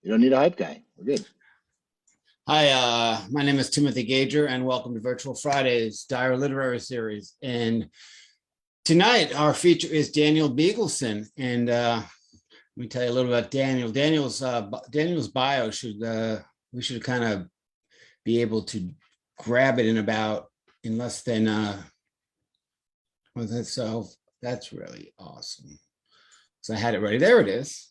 You don't need a hype guy. We're good. Hi, my name is Timothy Gager, and welcome to Virtual Fridays Dire Literary Series. And tonight, our feature is Daniel Biegelson. And let me tell you a little about Daniel. Daniel's bio we should kind of be able to grab it in less than so that's really awesome. So I had it ready. There it is.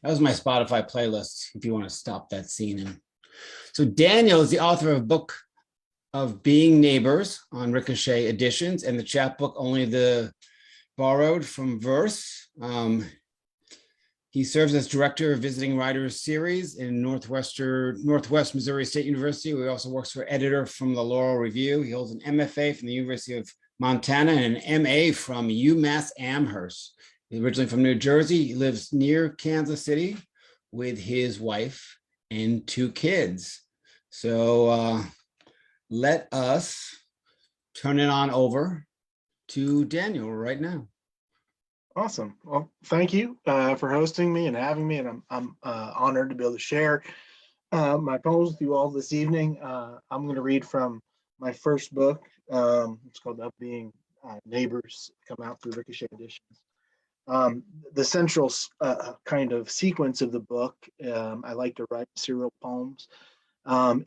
That was my Spotify playlist. If you want to stop that scene. So Daniel is the author of a book of Being Neighbors on Ricochet Editions and the chapbook Only the Borrowed from Verse. He serves as director of Visiting Writers Series in Northwest Missouri State University. He also works for editor from the Laurel Review. He holds an MFA from the University of Montana and an MA from UMass-Amherst. He's originally from New Jersey. He lives near Kansas City with his wife and two kids. So let us turn it on over to Daniel right now. Awesome. Well, thank you for hosting me and having me, and I'm honored to be able to share my poems with you all this evening. I'm going to read from my first book. It's called Being Neighbors, come out through Ricochet Editions. The central kind of sequence of the book, I like to write serial poems,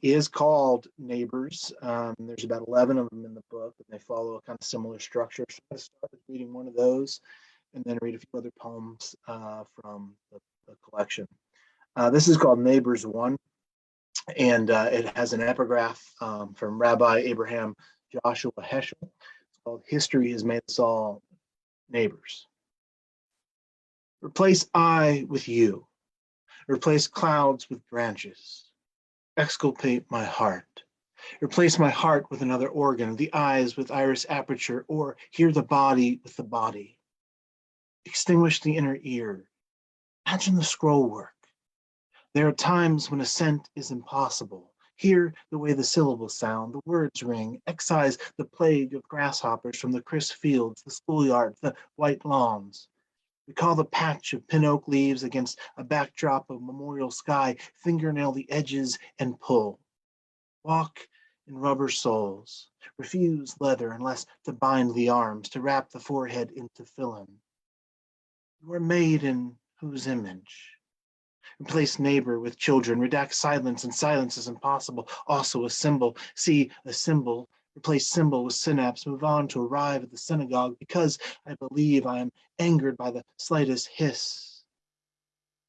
is called Neighbors. There's about 11 of them in the book, and they follow a kind of similar structure. So I'm going to start with reading one of those and then read a few other poems from the collection. This is called Neighbors 1, and it has an epigraph from Rabbi Abraham Joshua Heschel. It's called History Has Made Us All Neighbors. Replace I with you. Replace clouds with branches. Exculpate my heart. Replace my heart with another organ, the eyes with iris aperture, or hear the body with the body. Extinguish the inner ear. Imagine the scroll work. There are times when assent is impossible. Hear the way the syllables sound, the words ring. Excise the plague of grasshoppers from the crisp fields, the schoolyard, the white lawns. Recall the patch of pin oak leaves against a backdrop of memorial sky. Fingernail the edges and pull. Walk in rubber soles. Refuse leather unless to bind the arms, to wrap the forehead into fill-in. You are made in whose image? Replace neighbor with children. Redact silence, and silence is impossible. Also a symbol. See a symbol. Replace symbol with synapse. Move on to arrive at the synagogue because I believe I am angered by the slightest hiss.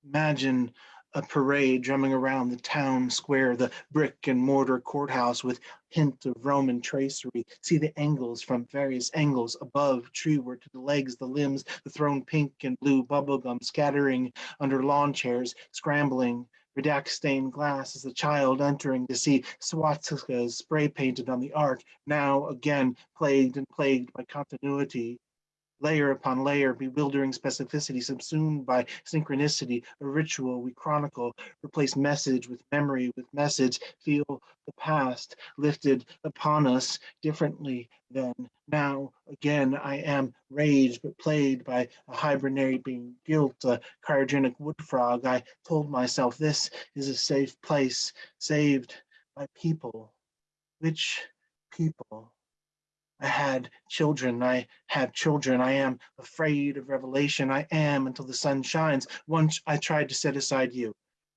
Imagine a parade drumming around the town square, the brick and mortar courthouse with hint of Roman tracery. See the angles from various angles above, treeward to the legs, the limbs, the thrown pink and blue bubblegum scattering under lawn chairs, scrambling. Redact stained glass as a child entering to see swastikas spray painted on the arc, now again plagued by continuity. Layer upon layer, bewildering specificity, subsumed by synchronicity, a ritual we chronicle, replace message with memory with message, feel the past lifted upon us differently than now. Again, I am rage, but played by a hibernating guilt, a cryogenic wood frog. I told myself this is a safe place, saved by people. Which people? I had children, I have children, I am afraid of revelation, I am until the sun shines. Once I tried to set aside you,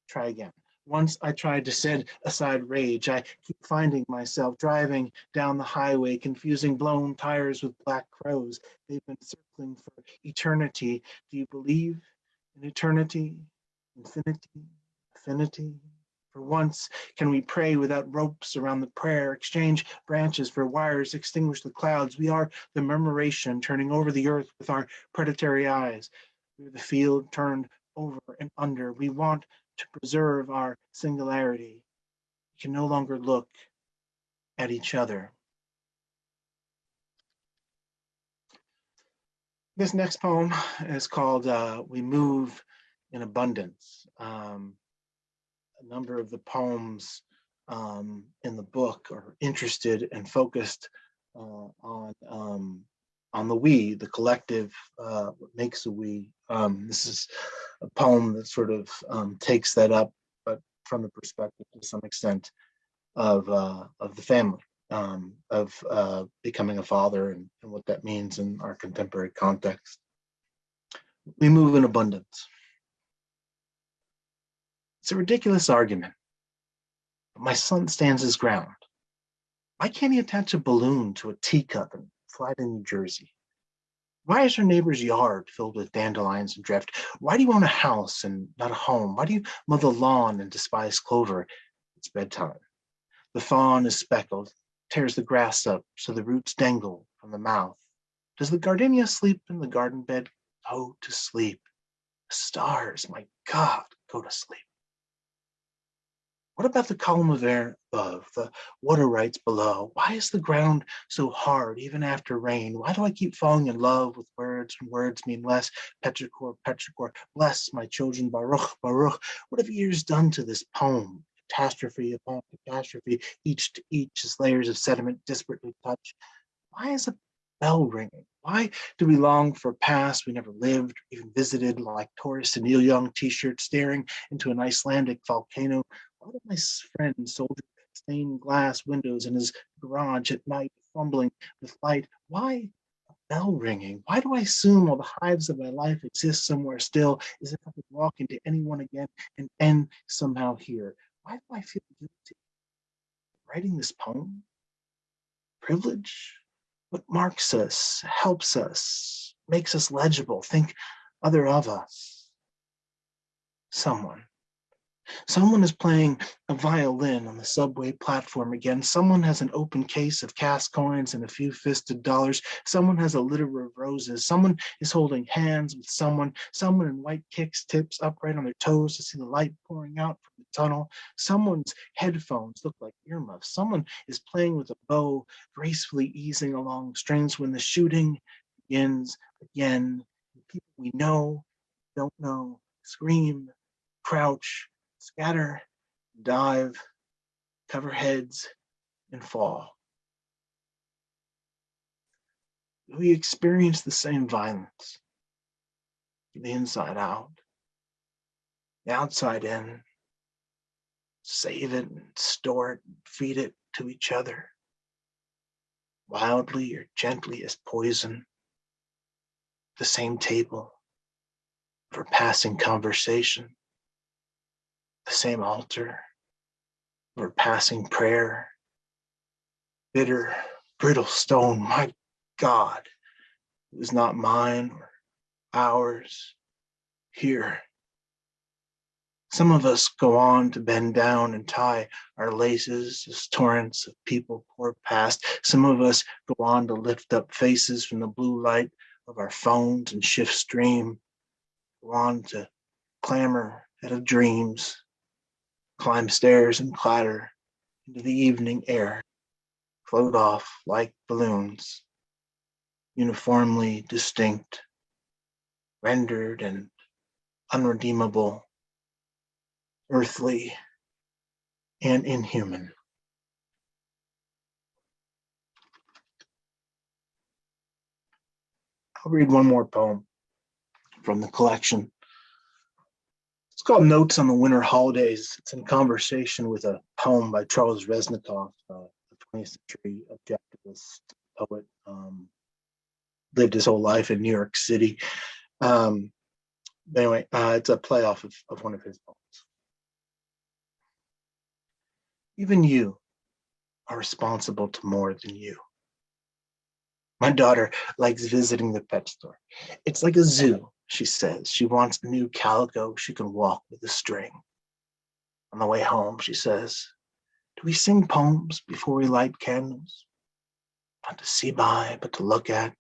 try again. Once I tried to set aside rage, I keep finding myself driving down the highway, confusing blown tires with black crows. They've been circling for eternity. Do you believe in eternity, infinity, affinity? For once, can we pray without ropes around the prayer, exchange branches for wires, extinguish the clouds? We are the murmuration turning over the earth with our predatory eyes. We're the field turned over and under. We want to preserve our singularity. We can no longer look at each other. This next poem is called We Move in Abundance. A number of the poems in the book are interested and focused on on the we, the collective, what makes a we. This is a poem that sort of takes that up, but from the perspective to some extent of the family, of becoming a father and what that means in our contemporary context. We move in abundance. It's a ridiculous argument, but my son stands his ground. Why can't he attach a balloon to a teacup and fly to New Jersey? Why is our neighbor's yard filled with dandelions and drift? Why do you own a house and not a home? Why do you mow the lawn and despise clover? It's bedtime. The fawn is speckled, tears the grass up so the roots dangle from the mouth. Does the gardenia sleep in the garden bed? Go to sleep. The stars, my God, go to sleep. What about the column of air above, the water rights below? Why is the ground so hard even after rain? Why do I keep falling in love with words when words mean less? Petrichor, petrichor, bless my children, Baruch, Baruch. What have years done to this poem? Catastrophe upon catastrophe, each to each as layers of sediment disparately touch. Why is a bell ringing? Why do we long for past we never lived, even visited, like tourists in Neil Young t-shirts staring into an Icelandic volcano? Why do my friend soldier stained glass windows in his garage at night, fumbling with light? Why a bell ringing? Why do I assume all the hives of my life exist somewhere still, as if I could walk into anyone again and end somehow here? Why do I feel guilty writing this poem? Privilege? What marks us, helps us, makes us legible, think other of us. Someone is playing a violin on the subway platform again. Someone has an open case of cast coins and a few fisted dollars. Someone has a litter of roses. Someone is holding hands with someone. Someone in white kicks tips upright on their toes to see the light pouring out from the tunnel. Someone's headphones look like earmuffs. Someone is playing with a bow, gracefully easing along strings when the shooting begins again. People we know, don't know, scream, crouch, scatter, dive, cover heads, and fall. We experience the same violence, the inside out, the outside in, save it and store it, and feed it to each other, wildly or gently as poison, the same table for passing conversation, the same altar for passing prayer, bitter, brittle stone, my God, it was not mine or ours here. Some of us go on to bend down and tie our laces as torrents of people pour past. Some of us go on to lift up faces from the blue light of our phones and shift stream, go on to clamor out of dreams, climb stairs and clatter into the evening air, float off like balloons, uniformly distinct, rendered and unredeemable, earthly and inhuman. I'll read one more poem from the collection. It's called Notes on the Winter Holidays. It's in conversation with a poem by Charles Reznikoff, the 20th century objectivist poet, lived his whole life in New York City. Anyway, it's a playoff of one of his poems. Even you are responsible to more than you. My daughter likes visiting the pet store. It's like a zoo, she says. She wants a new calico she can walk with a string. On the way home, she says, do we sing poems before we light candles? Not to see by, but to look at.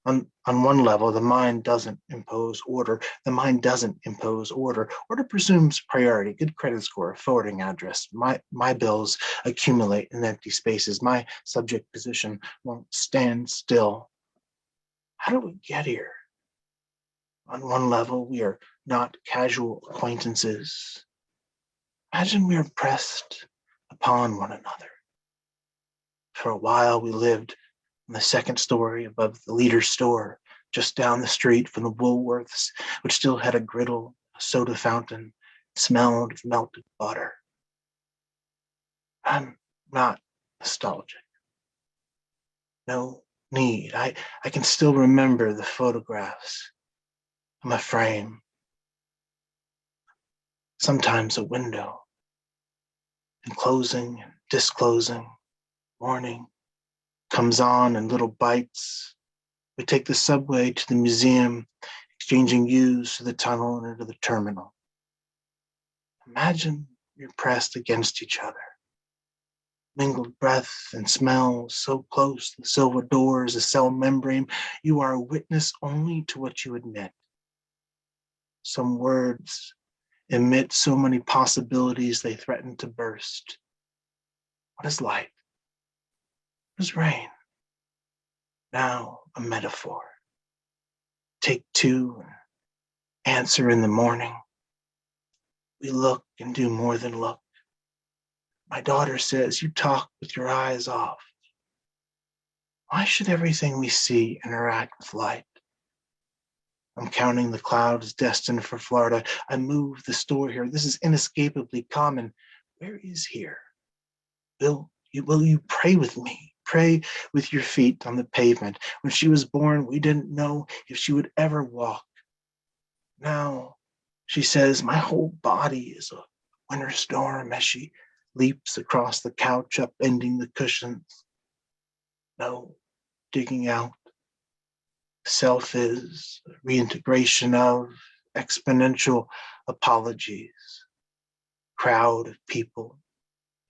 On one level, the mind doesn't impose order. The mind doesn't impose order. Order presumes priority, good credit score, forwarding address. My bills accumulate in empty spaces. My subject position won't stand still. How do we get here? On one level, we are not casual acquaintances. Imagine we are pressed upon one another. For a while, we lived on the second story above the leader's store, just down the street from the Woolworths, which still had a griddle, a soda fountain, smelled of melted butter. I'm not nostalgic. No need. I can still remember the photographs of my frame. Sometimes a window, and closing and disclosing, morning comes on in little bites. We take the subway to the museum, exchanging views to the tunnel and into the terminal. Imagine you're pressed against each other. Mingled breath and smell so close to the silver doors, a cell membrane, you are a witness only to what you admit. Some words emit so many possibilities they threaten to burst. What is light? What is rain? Now a metaphor. Take two, answer in the morning. We look and do more than look. My daughter says you talk with your eyes off. Why should everything we see interact with light? I'm counting the clouds destined for Florida. I move the store here. This is inescapably common. Where is here? Will you pray with me? Pray with your feet on the pavement. When she was born, we didn't know if she would ever walk. Now, she says, my whole body is a winter storm as she leaps across the couch, upending the cushions. No digging out. Self is reintegration of exponential apologies. Crowd of people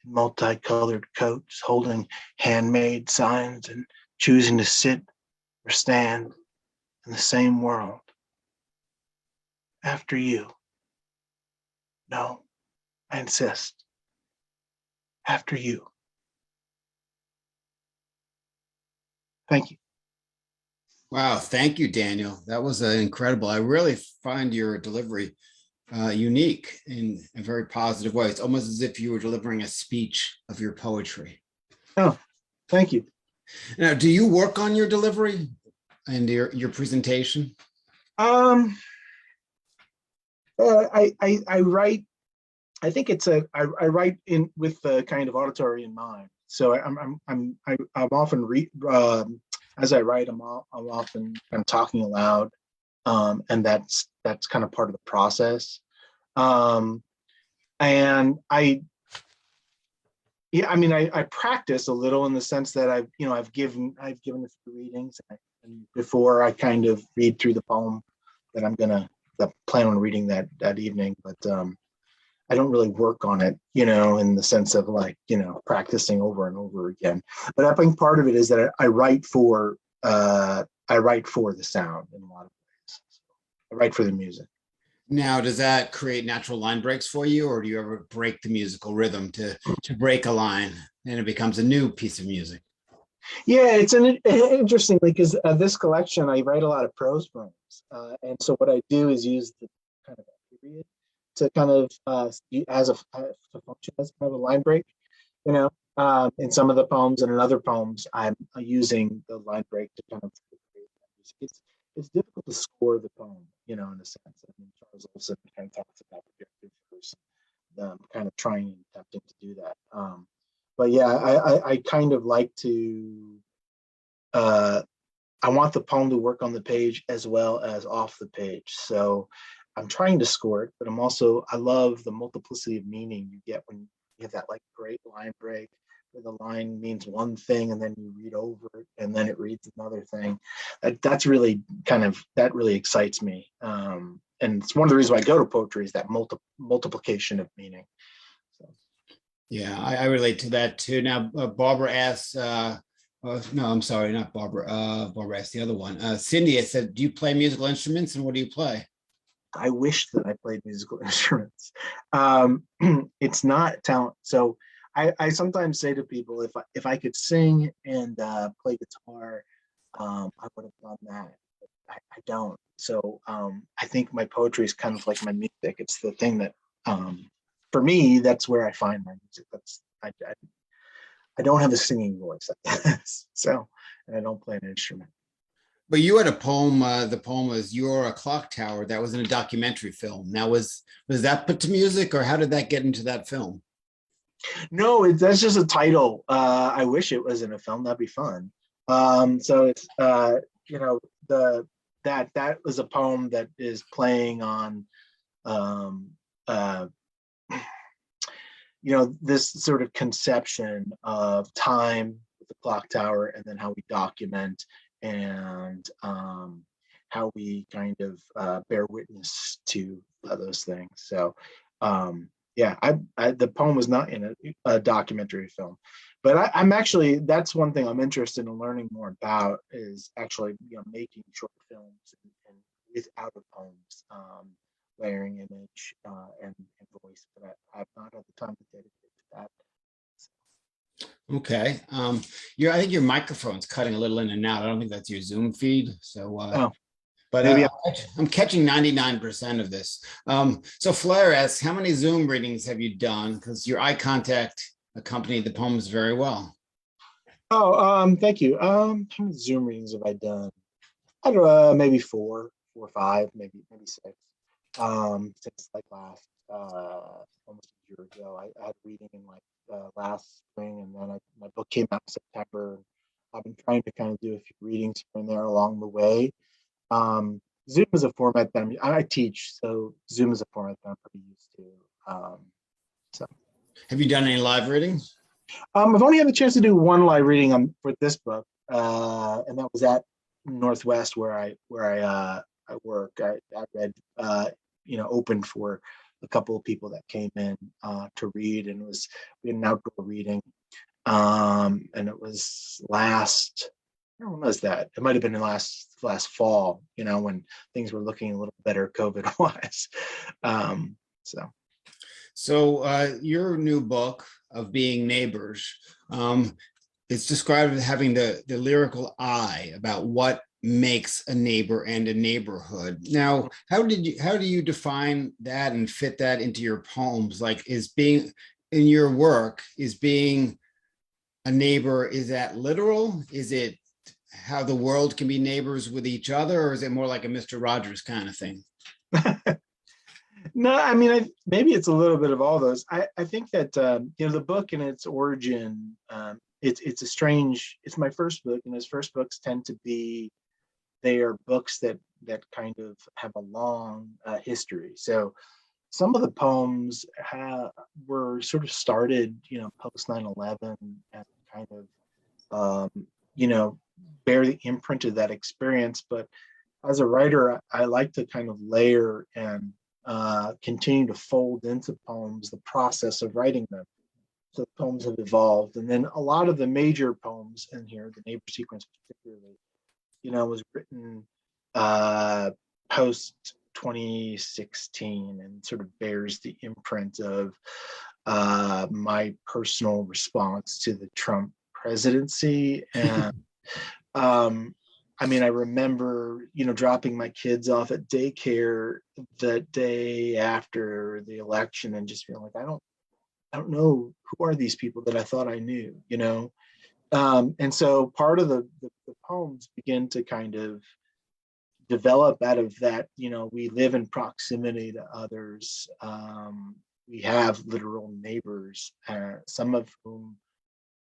in multicolored coats holding handmade signs and choosing to sit or stand in the same world. After you. No, I insist. After you. Thank you. Wow, thank you, Daniel. That was incredible. I really find your delivery unique in a very positive way. It's almost as if you were delivering a speech of your poetry. Oh, thank you. Now, do you work on your delivery and your presentation? I write. I think it's I write in with the kind of auditory in mind. So I'm often as I write, I'm often kind of talking aloud, and that's kind of part of the process. And I practice a little in the sense that I've given a few readings, and before I kind of read through the poem that I'm gonna plan on reading that evening, but I don't really work on it, in the sense of practicing over and over again. But I think part of it is that I write for the sound in a lot of ways. So I write for the music. Now, does that create natural line breaks for you, or do you ever break the musical rhythm to break a line and it becomes a new piece of music? Yeah, it's interestingly because this collection I write a lot of prose poems, and so what I do is use the kind of period to kind of to function as kind of a line break, in some of the poems, and in other poems I'm using the line break to kind of create that music. It's difficult to score the poem, in a sense. I mean, Charles Olson kind of talks about objective verse, kind of trying and attempting to do that. But yeah, I kind of like to. I want the poem to work on the page as well as off the page. So I'm trying to score it, but I love the multiplicity of meaning you get when you have that great line break where the line means one thing and then you read over it and then it reads another thing. That really excites me. And it's one of the reasons why I go to poetry is that multiplication of meaning. So. Yeah, I relate to that too. Now, Barbara asks, no, I'm sorry, not Barbara. Barbara asked the other one. Cindy said, do you play musical instruments and what do you play? I wish that I played musical instruments. It's not talent. So I sometimes say to people, if I could sing and play guitar, I would have done that. I don't. So I think my poetry is kind of like my music. It's the thing that, for me, that's where I find my music. I don't have a singing voice, I guess. So, and I don't play an instrument. But you had a poem. The poem was "You're a Clock Tower." That was in a documentary film. Now, was that put to music, or how did that get into that film? No, that's just a title. I wish it was in a film. That'd be fun. So it's you know the that was a poem that is playing on um, uh, this sort of conception of time with the clock tower, and then how we document and how we kind of bear witness to those things. So yeah, the poem was not in a documentary film, but I'm actually, that's one thing I'm interested in learning more about, is actually making short films and without the poems, layering image and voice, but I've not had the time to dedicate to that. Okay. I think your microphone's cutting a little in and out. I don't think that's your Zoom feed. So, Oh, but maybe I'm catching 99% of this. So Flair asks, how many Zoom readings have you done? Because your eye contact accompanied the poems very well. thank you. How many Zoom readings have I done? I don't know, maybe four or five, maybe six. Since like last almost a year ago, I had a reading in like last spring, and then my book came out in September. I've been trying to kind of do a few readings here and there along the way. Um, Zoom is a format that I teach, so Zoom is a format that I'm pretty used to. So Have you done any live readings? I've only had the chance to do one live reading for this book, and that was at Northwest where I work. I read opened for a couple of people that came in to read, and we had an outdoor reading, and it was last. When was that? It might have been in last fall, when things were looking a little better COVID wise. So Your new book of Being Neighbors, it's described as having the lyrical eye about what makes a neighbor and a neighborhood. Now, how do you define that and fit that into your poems? Like, is being in your work, is being a neighbor, is that literal? Is it how the world can be neighbors with each other, or is it more like a Mr. Rogers kind of thing? no, I mean, maybe it's a little bit of all those. I think that the book in its origin, it's my first book, and his first books tend to be, they are books that kind of have a long history. So some of the poems were sort of started, post 9/11, and kind of, bear the imprint of that experience. But as a writer, I like to kind of layer and continue to fold into poems the process of writing them. So the poems have evolved, and then a lot of the major poems in here, the neighbor sequence particularly, was written post 2016, and sort of bears the imprint of my personal response to the Trump presidency. And I remember, dropping my kids off at daycare the day after the election, and just feeling like, I don't know, who are these people that I thought I knew, and so part of the poems begin to kind of develop out of that. We live in proximity to others. We have literal neighbors, some of whom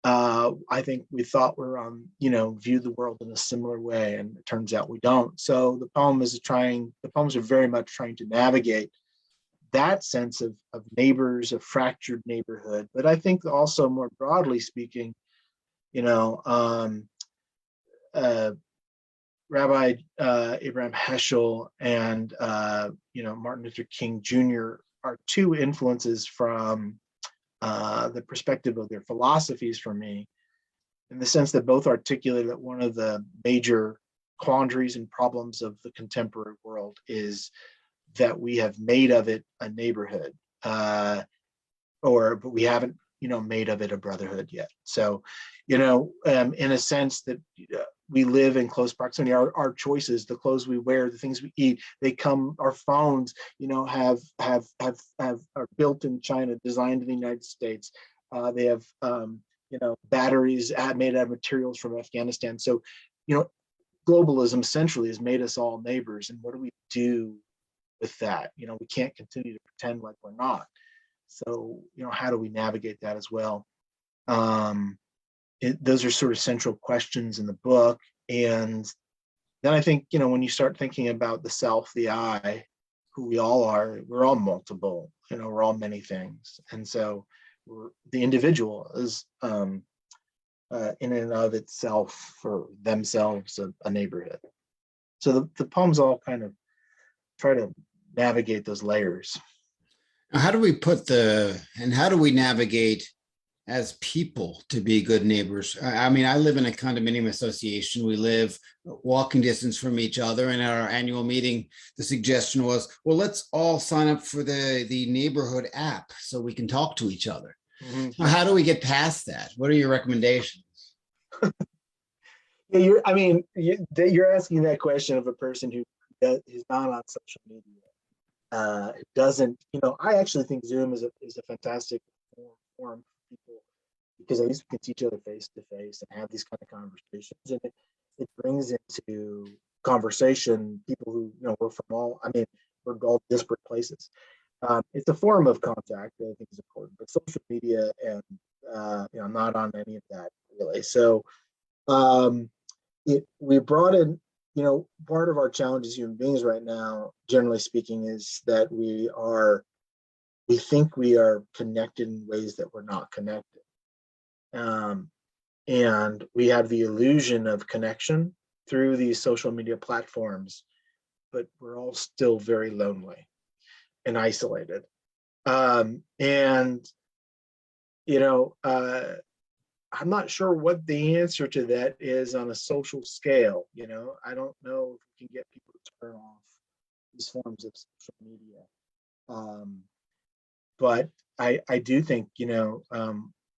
I think we thought were on, view the world in a similar way, and it turns out we don't. So the poems are very much trying to navigate that sense of neighbors, a fractured neighborhood. But I think also, more broadly speaking, Rabbi Abraham Heschel and Martin Luther King Jr. are two influences from the perspective of their philosophies for me, in the sense that both articulated that one of the major quandaries and problems of the contemporary world is that we have made of it a neighborhood, but we haven't made of it a brotherhood yet. So in a sense that we live in close proximity. Our choices, the clothes we wear, the things we eat, our phones, are built in China, designed in the United States. They have batteries made out of materials from Afghanistan. So, globalism centrally has made us all neighbors. And what do we do with that? We can't continue to pretend like we're not. So, how do we navigate that as well? Those are sort of central questions in the book. And then I think, when you start thinking about the self, the I, who we all are, we're all multiple, we're all many things. And so the individual is in and of itself, for themselves, a neighborhood. So the poems all kind of try to navigate those layers. Now, how do we navigate as people to be good neighbors? I mean, I live in a condominium association. We live walking distance from each other. And at our annual meeting, the suggestion was, well, let's all sign up for the neighborhood app so we can talk to each other. Mm-hmm. Now, how do we get past that? What are your recommendations? Yeah, you're asking that question of a person who's not on social media. Doesn't, I actually think Zoom is a fantastic forum for people, because at least we can see each other face to face and have these kind of conversations, and it brings into conversation people who we're all disparate places. It's a form of contact that I think is important, but social media and I'm not on any of that really. So we brought in, part of our challenge as human beings right now, generally speaking, is that we think we are connected in ways that we're not connected. And we have the illusion of connection through these social media platforms, but we're all still very lonely and isolated. I'm not sure what the answer to that is on a social scale. I don't know if we can get people to turn off these forms of social media. But I do think,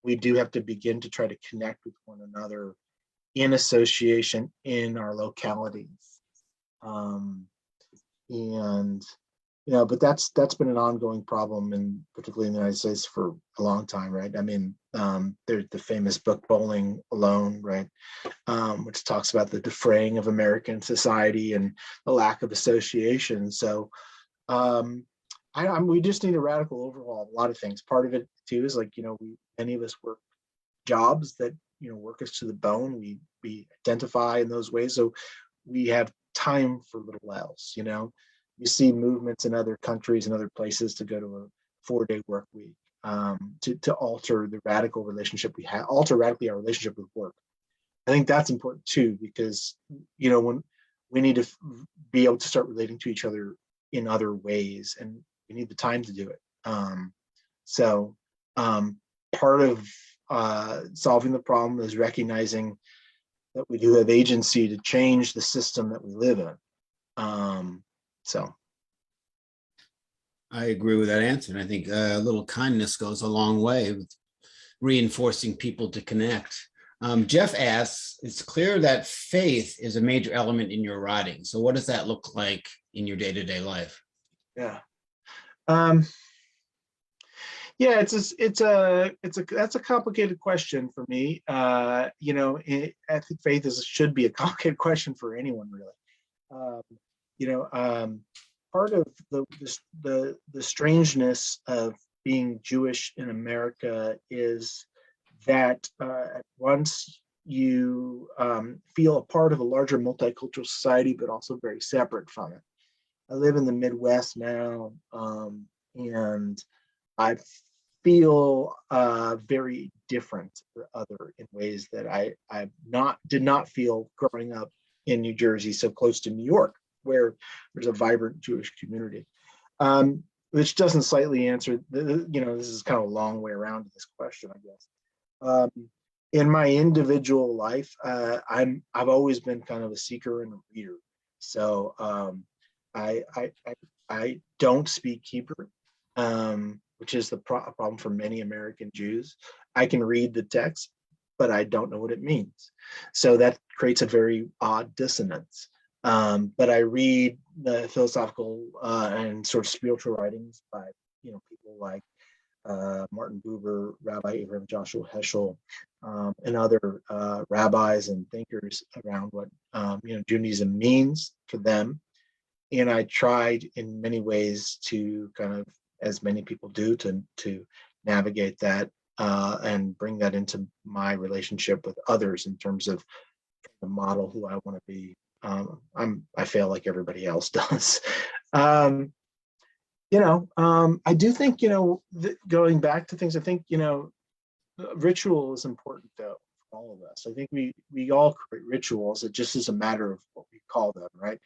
we do have to begin to try to connect with one another in association in our localities. But that's been an ongoing problem, and particularly in the United States, for a long time, right? I mean, there's the famous book Bowling Alone, right, which talks about the defraying of American society and the lack of association. So we just need a radical overhaul of a lot of things. Part of it too is many of us work jobs that work us to the bone. We identify in those ways, so we have time for little else. You see movements in other countries and other places to go to a 4-day work week, to alter the radical relationship we have, alter radically our relationship with work. I think that's important too, because when we need to be able to start relating to each other in other ways, and we need the time to do it. Part of solving the problem is recognizing that we do have agency to change the system that we live in. I agree with that answer. And I think a little kindness goes a long way with reinforcing people to connect. Jeff asks, it's clear that faith is a major element in your writing. So what does that look like in your day-to-day life? Yeah. That's a complicated question for me. I think faith should be a complicated question for anyone, really. Part of the strangeness of being Jewish in America is that once you feel a part of a larger multicultural society, but also very separate from it. I live in the Midwest now, and I feel very different or other in ways that I did not feel growing up in New Jersey, so close to New York, where there's a vibrant Jewish community. Which doesn't slightly answer, this is kind of a long way around to this question, I guess. In my individual life, I've always been kind of a seeker and a reader. So I don't speak Hebrew, which is the problem for many American Jews. I can read the text, but I don't know what it means. So that creates a very odd dissonance. But I read the philosophical and sort of spiritual writings by people like Martin Buber, Rabbi Abraham Joshua Heschel, and other rabbis and thinkers around what Judaism means for them. And I tried in many ways to kind of, as many people do, to navigate that and bring that into my relationship with others in terms of the model who I want to be. I fail like everybody else does. I do think, going back to things, I think, ritual is important though for all of us. I think we all create rituals. It just is a matter of what we call them, right?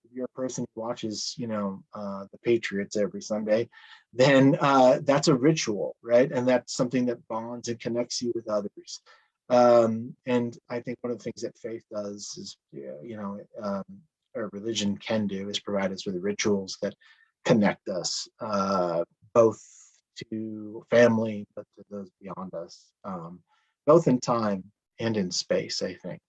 If you're a person who watches, the Patriots every Sunday, then that's a ritual, right? And that's something that bonds and connects you with others. And I think one of the things that faith does is, or religion can do, is provide us with rituals that connect us, both to family, but to those beyond us, both in time and in space, I think.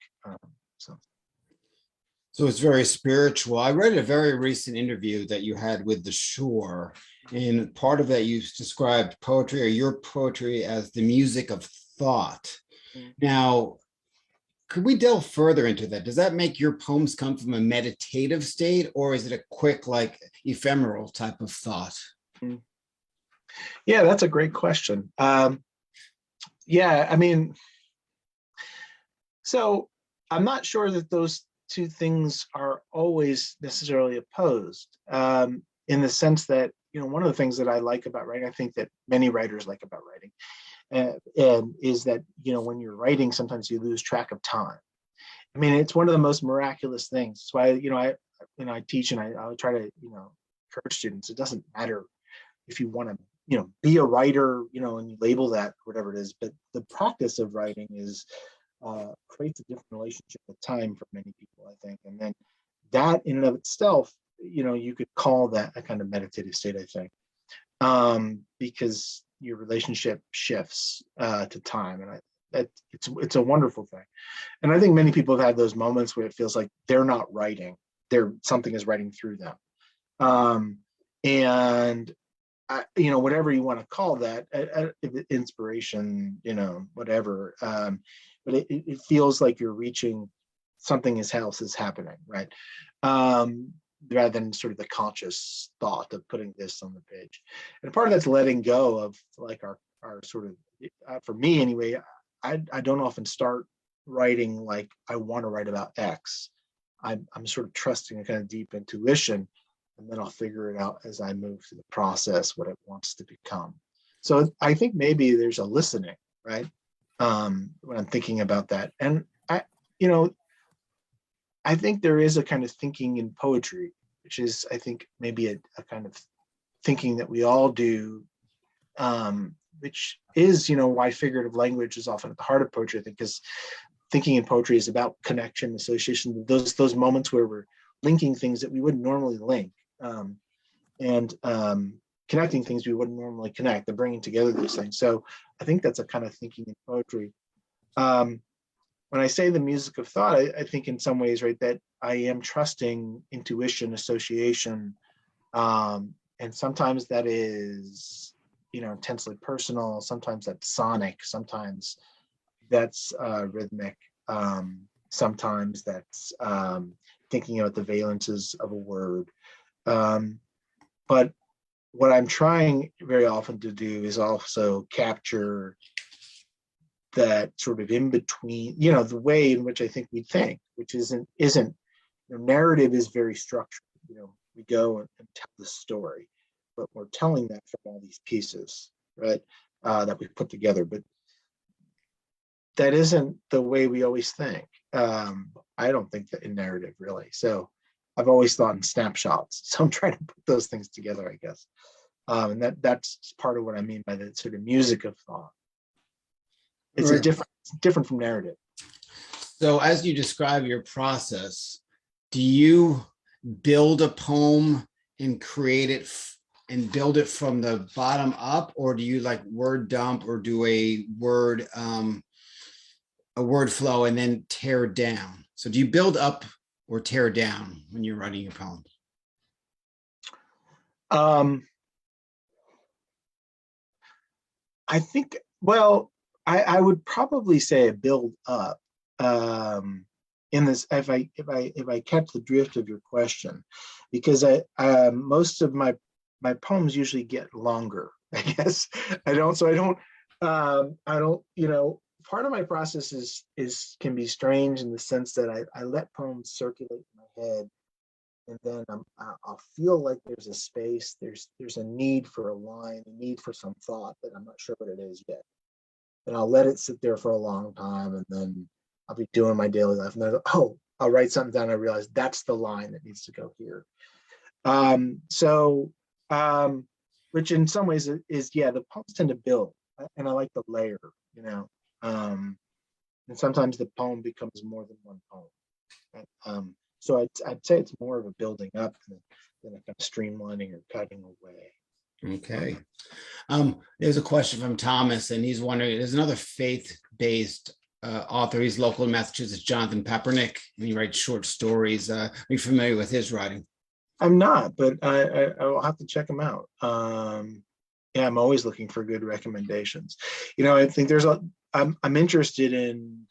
So it's very spiritual. I read a very recent interview that you had with The Shore, and part of that you described poetry, or your poetry, as the music of thought. Now, could we delve further into that? Does that make your poems come from a meditative state, or is it a quick, like ephemeral type of thought? Yeah, that's a great question. So I'm not sure that those two things are always necessarily opposed, in the sense that, one of the things that I like about writing, I think that many writers like about writing, and is that, when you're writing, sometimes you lose track of time. I mean, it's one of the most miraculous things. That's why, I teach, and I try to, encourage students. It doesn't matter if you want to, be a writer, and you label that whatever it is, but the practice of writing is creates a different relationship with time for many people, I think. And then that in and of itself, you could call that a kind of meditative state, I think, because your relationship shifts to time, and it's a wonderful thing. And I think many people have had those moments where it feels like they're not writing, something is writing through them, and whatever you want to call that, inspiration, whatever. But it feels like you're reaching something else is happening, right? Rather than sort of the conscious thought of putting this on the page. And part of that's letting go of like our sort of, for me anyway, I don't often start writing like I want to write about X. I'm sort of trusting a kind of deep intuition, and then I'll figure it out as I move through the process, what it wants to become. So I think maybe there's a listening, right? When I'm thinking about that. And I think there is a kind of thinking in poetry, which is, I think, maybe a kind of thinking that we all do, which is, why figurative language is often at the heart of poetry, I think, because thinking in poetry is about connection, association, those moments where we're linking things that we wouldn't normally link, and connecting things we wouldn't normally connect, and bringing together those things. So I think that's a kind of thinking in poetry. When I say the music of thought, I think in some ways, right, that I am trusting intuition, association, and sometimes that is, intensely personal. Sometimes that's sonic. Sometimes that's rhythmic. Sometimes that's thinking about the valences of a word. But what I'm trying very often to do is also capture that sort of in between, the way in which I think we think, which isn't narrative is very structured. We go and tell the story, but we're telling that from all these pieces, right, that we put together. But that isn't the way we always think. I don't think that in narrative, really. So I've always thought in snapshots. So I'm trying to put those things together, I guess. And that's part of what I mean by the sort of music of thought. It's Right. different from narrative. So as you describe your process, do you build a poem and create it and build it from the bottom up, or do you like word dump or do a word flow and then tear down? So do you build up or tear down when you're writing your poems? I think, well, I would probably say a build up. Um, in this, if I catch the drift of your question, because most of my poems usually get longer. I guess I don't, part of my process is can be strange in the sense that I let poems circulate in my head, and then I'll feel like there's a space, there's a need for a line, a need for some thought that I'm not sure what it is yet. And I'll let it sit there for a long time, and then I'll be doing my daily life, and then I'll write something down. I realize that's the line that needs to go here. So, which in some ways is, yeah, the poems tend to build, and I like the layer, you know. And sometimes the poem becomes more than one poem. So I'd say it's more of a building up than a kind of streamlining or cutting away. Okay. There's a question from Thomas, and he's wondering, there's another faith-based author. He's local in Massachusetts, Jonathan Peppernick, and he writes short stories. Are you familiar with his writing? I'm not, but I will have to check them out. Yeah, I'm always looking for good recommendations. I think I'm interested in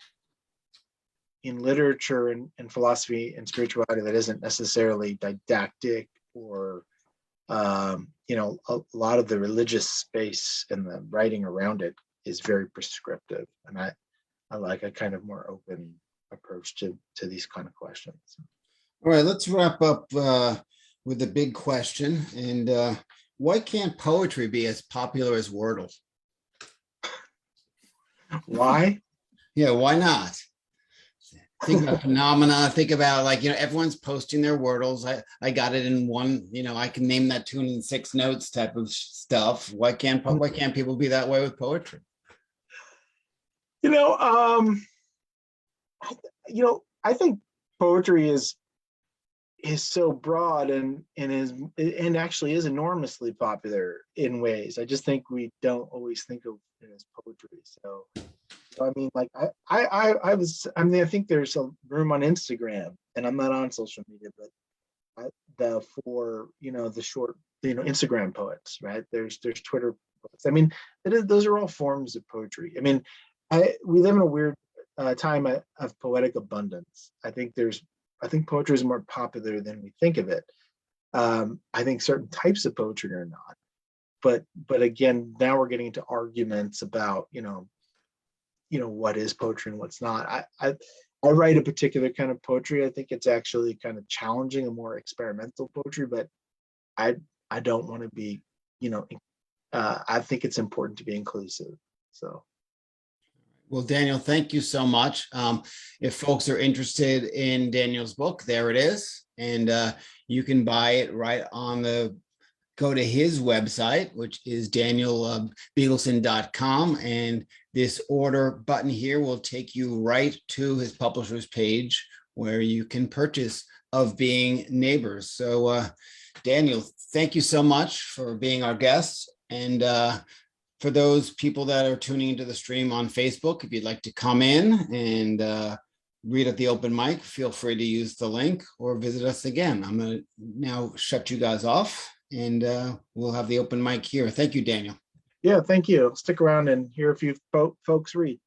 literature and philosophy and spirituality that isn't necessarily didactic, or a lot of the religious space and the writing around it is very prescriptive, and I like a kind of more open approach to these kind of questions. All right, let's wrap up with the big question. And why can't poetry be as popular as Wordle? Why? Yeah, why not? Think about phenomena. Think about, like, everyone's posting their Wordles. I got it in one, I can name that tune in 6 notes type of stuff. Why can't people be that way with poetry? I think poetry is so broad and actually is enormously popular in ways. I just think we don't always think of it as poetry. So I mean, like I think there's a room on Instagram, and I'm not on social media, but for the short, Instagram poets, right? There's Twitter poets. I mean, those are all forms of poetry. I mean, we live in a weird time of poetic abundance. I think poetry is more popular than we think of it. I think certain types of poetry are not. But again, now we're getting into arguments about what is poetry and what's not. I write a particular kind of poetry. I think it's actually kind of challenging, a more experimental poetry, but I don't want to be, I think it's important to be inclusive. So. Well, Daniel, thank you so much. If folks are interested in Daniel's book, there it is. And you can buy it right on go to his website, which is danielbiegelson.com. And this order button here will take you right to his publisher's page, where you can purchase Of Being Neighbors. So Daniel, thank you so much for being our guest. And for those people that are tuning into the stream on Facebook, if you'd like to come in and read at the open mic, feel free to use the link or visit us again. I'm going to now shut you guys off, and we'll have the open mic here. Thank you, Daniel. Yeah, thank you. Stick around and hear a few folks read.